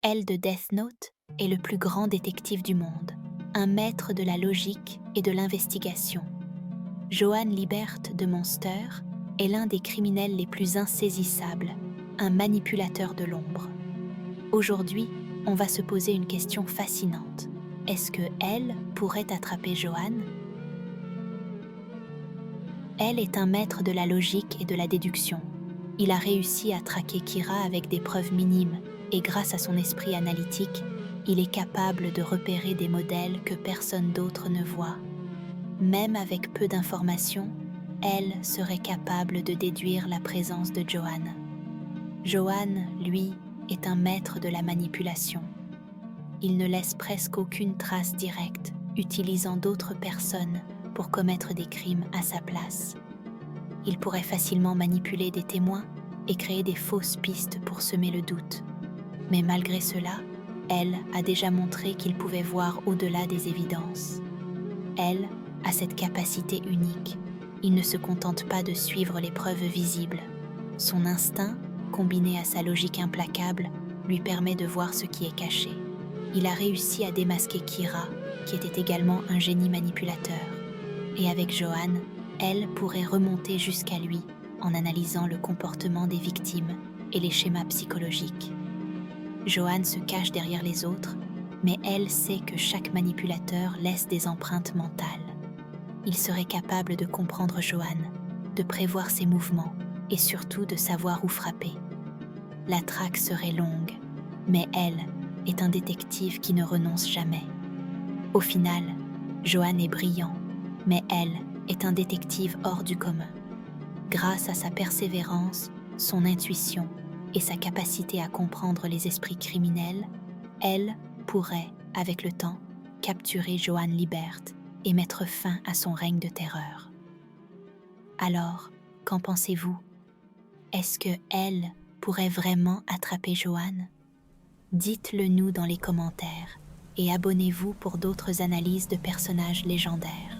L de Death Note est le plus grand détective du monde, un maître de la logique et de l'investigation. Johann Liebert de Monster est l'un des criminels les plus insaisissables, un manipulateur de l'ombre. Aujourd'hui, on va se poser une question fascinante. Est-ce que L pourrait attraper Johann? L est un maître de la logique et de la déduction. Il a réussi à traquer Kira avec des preuves minimes et grâce à son esprit analytique, il est capable de repérer des modèles que personne d'autre ne voit. Même avec peu d'informations, L serait capable de déduire la présence de Johann. Johann, lui, est un maître de la manipulation. Il ne laisse presque aucune trace directe, utilisant d'autres personnes pour commettre des crimes à sa place. Il pourrait facilement manipuler des témoins et créer des fausses pistes pour semer le doute. Mais malgré cela, elle a déjà montré qu'il pouvait voir au-delà des évidences. Elle a cette capacité unique. Il ne se contente pas de suivre les preuves visibles. Son instinct, combiné à sa logique implacable, lui permet de voir ce qui est caché. Il a réussi à démasquer Kira, qui était également un génie manipulateur. Et avec Johann, elle pourrait remonter jusqu'à lui en analysant le comportement des victimes et les schémas psychologiques. Johann se cache derrière les autres, mais elle sait que chaque manipulateur laisse des empreintes mentales. Il serait capable de comprendre Johann, de prévoir ses mouvements et surtout de savoir où frapper. La traque serait longue, mais elle est un détective qui ne renonce jamais. Au final, Johann est brillant, mais elle est un détective hors du commun. Grâce à sa persévérance, son intuition et sa capacité à comprendre les esprits criminels, elle pourrait, avec le temps, capturer Johann Liebert et mettre fin à son règne de terreur. Alors, qu'en pensez-vous? Est-ce que elle pourrait vraiment attraper Johann? Dites-le nous dans les commentaires et abonnez-vous pour d'autres analyses de personnages légendaires.